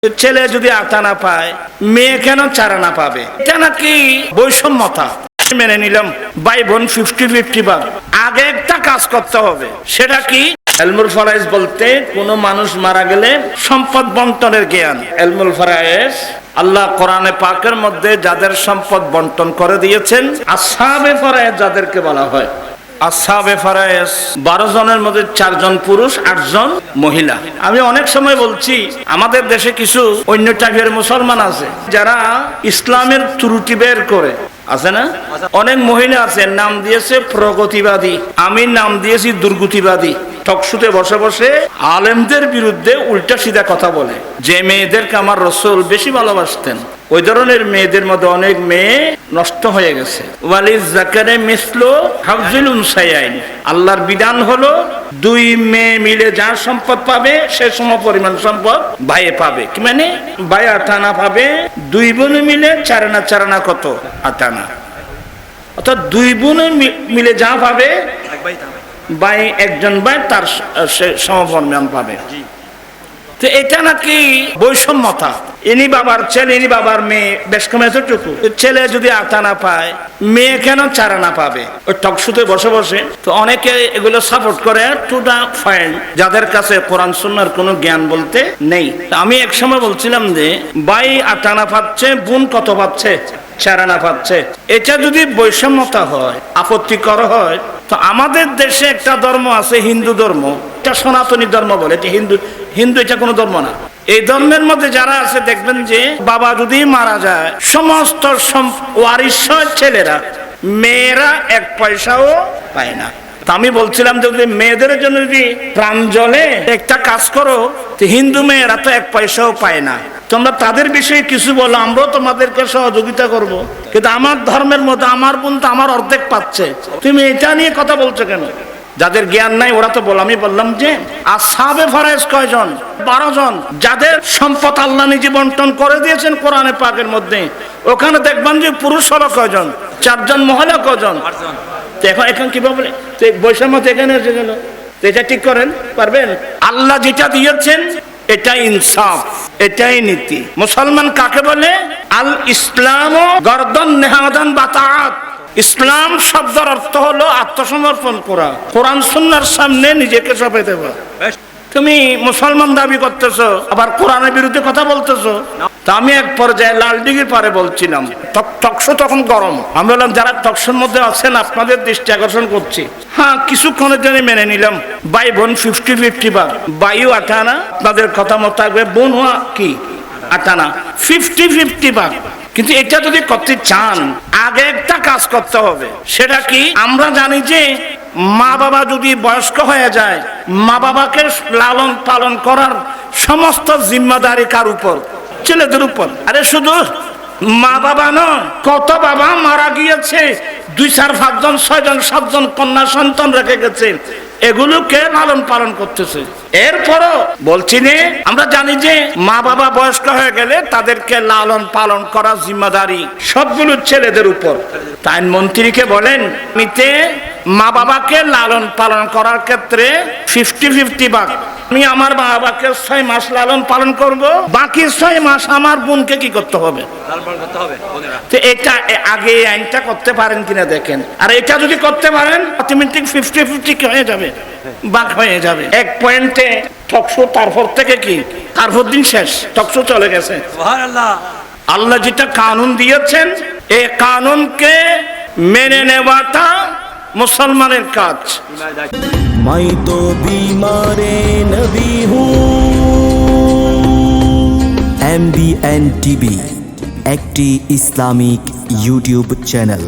ছেলে যদি আতা না পায়, মেয়ে কেন চারা না পাবে? এটা নাকি বৈষম্যতা। মেনে নিলাম, ভাই বোন 50-50 ভাগ। আগে একটা কাজ করতে হবে, সেটা কি? ইলমুল ফারায়েজ বলতে কোন মানুষ মারা গেলে সম্পদ বন্টনের জ্ঞান। ইলমুল ফারায়েজ আল্লাহ কোরআনে পাকের মধ্যে যাদের সম্পদ বন্টন করে দিয়েছেন, আসহাবে ফারায়েজ যাদেরকে বলা হয়। আসহাবে ফারায়েজ 12 জনের মধ্যে 4 জন পুরুষ, 8 জন মহিলা। আমি অনেক সময় বলছি, আমাদের দেশে কিছু অন্য টাইপের মুসলমান আছে যারা ইসলামের ত্রুটি বের করে, আছে না? অনেক মহিলা আছে, নাম দিয়েছে প্রগতিবাদী, আমি নাম দিয়েছি দুর্গতিবাদী। টকশুতে বসে বসে আলেমদের বিরুদ্ধে উল্টা সিধা কথা বলে, যে মেয়েদেরকে আমার রাসূল বেশি ভালোবাসতেন, ওই ধরনের মেয়েদের মধ্যে অনেক মেয়ে নষ্ট হয়ে গেছে। ওয়ালিজ যাকারে মিসলু হাফজুল উনসায়াইন, আল্লাহর বিধান হলো 2 মেয়ে মিলে যার সম্পদ পাবে সে সম পরিমাণ সম্পদ ভাইয়ে পাবে। কি মানে? ভাই 8 আনা পাবে, 2 বোন মিলে 4 আনা, 4 আনা কত? 8 আনা। অর্থাৎ 2 বোন মিলে যা পাবে, ভাই একজন ভাই তার সমপরিমাণ পাবে। তো এটা নাকি বৈষম্যতা। ইনি বাবার ছেলে, ইনি বাবার মেয়ে, বেশ কম এতটুকু। ছেলে যদি আতা না পায়, মেয়ে কেন চারা না পাবে? ওই টকশুতে বসে বসে তো অনেকে এগুলো সাপোর্ট করে, টু দা পয়েন্ট, যাদের কাছে কোরআন সুন্নাহর কোনো জ্ঞান বলতে নেই। আমি এক সময় বলছিলাম যে ভাই আটা না পাচ্ছে, বোন কত পাচ্ছে? 4 আনা পাচ্ছে। এটা যদি বৈষম্যতা হয়, আপত্তিকর হয়, তো আমাদের দেশে একটা ধর্ম আছে, হিন্দু ধর্ম, এটা সনাতনী ধর্ম বলে। এটা হিন্দু এটা কোনো ধর্ম না। এই ধর্মের মধ্যে যারা আছে দেখবেন যে বাবা যদি মারা যায়, সমস্ত ওয়ারিশ ছেলেরা, মেয়েরা 1 পয়সাও পায় না। আমি বলছিলাম যদি মেয়েদের জন্য যদি প্রাণ জ্বলে একটা কাজ করো, তো হিন্দু মেয়েরা তো 1 পয়সাও পায় না, তোমরা তাদের বিষয়ে কিছু বলো, আমরাও তোমাদেরকে সহযোগিতা করব। কিন্তু আমার ধর্মের মধ্যে আমার বোন তো আমার অর্ধেক পাচ্ছে, তুমি এটা নিয়ে কথা বলছো কেন? যাদের জ্ঞান নাই ওরা তো বল। আমি বললাম যে আসহাবে ফারায়েজ কয়জন? 12 জন, যাদের সম্পদ আল্লাহ নিজে বন্টন করে দিয়েছেন কোরআনে পাকের মধ্যে। ওখানে দেখবেন যে পুরুষ হলো কয়জন? 4 জন, মহিলা কয়জন? 8 জন। এখন কিভাবে বৈষম্য এখানে এসে গেল? এটা ঠিক করেন, পারবেন? আল্লাহ যেটা দিয়েছেন এটা ইনসাফ, এটাই নীতি। মুসলমান কাকে বলে? আল ইসলাম গর্দন নেহাদান বাতাআত। ইসলাম শব্দের অর্থ হলো আত্মসমর্পণ করা, কোরআন সুন্নাহর সামনে নিজেকে সঁপে দেওয়া। তুমি মুসলমান দাবি করতেছো, আবার কোরআনের বিরুদ্ধে কথা বলতেছো। তা আমি এক পর্যায়ে লালদিঘির পারে বলছিলাম, টকশো তখন গরম। আমি বললাম যারা টকশোর মধ্যে আছেন আপনাদের দৃষ্টি আকর্ষণ করছি। হ্যাঁ, কিছুক্ষণের জন্য মেনে নিলাম, ভাই বোন 50-50 ভাগ। ভাইও 8 আনা, তাদের কথা মতো থাকবে, বোন কি 8 আনা, 50-50 ভাগ। কিন্তু এটা যদি করতে চান, আগে একটা কাজ করতে হবে, সেটা কি? আমরা জানি যে মা বাবা যদি বয়স্ক হয়ে যায়, মা বাবাকে লালন পালন করার সমস্ত জিম্মাদারি কার উপর? ছেলেদের উপর। আরে শুধু মা বাবা নয়, কত বাবা মারা গিয়েছে, 2, 4, 5 জন, 6 জন, 7 জন কন্যা সন্তান রেখে গেছে, এগুলোকে লালন পালন করতেছে। এরপরও বলছি নে, আমরা জানি যে মা বাবা বয়স্ক হয়ে গেলে তাদেরকে লালন পালন করার জিম্মাদারি সবগুলো ছেলেদের উপর। তাই মন্ত্রীকে বলেন, নিতে মা বাবাকে লালন পালন করার ক্ষেত্রে 50-50 ভাগ। আমি আমার মা বাবাকে 6 মাস লালন পালন করব, বাকি 6 মাস আমার বোনকে কি করতে হবে? তো এটা আগে আইনটা করতে পারেন কিনা দেখেন। আর এটা যদি করতে পারেন, অটোমেটিক 50-50 হয়ে যাবে, ভাগ হয়ে যাবে। এক পয়েন্টে টকশো, তারপর থেকে কি তারপর দিন শেষ, টকশো চলে গেছে। আল্লাহ যেটা কানুন দিয়েছেন, এই কানুনকে মেনে নেওয়াটা মুসলমানের কাজ। मैं तो बीमारे नबी हूँ। MBN TV একটি ইসলামিক ইউটিউব চ্যানেল।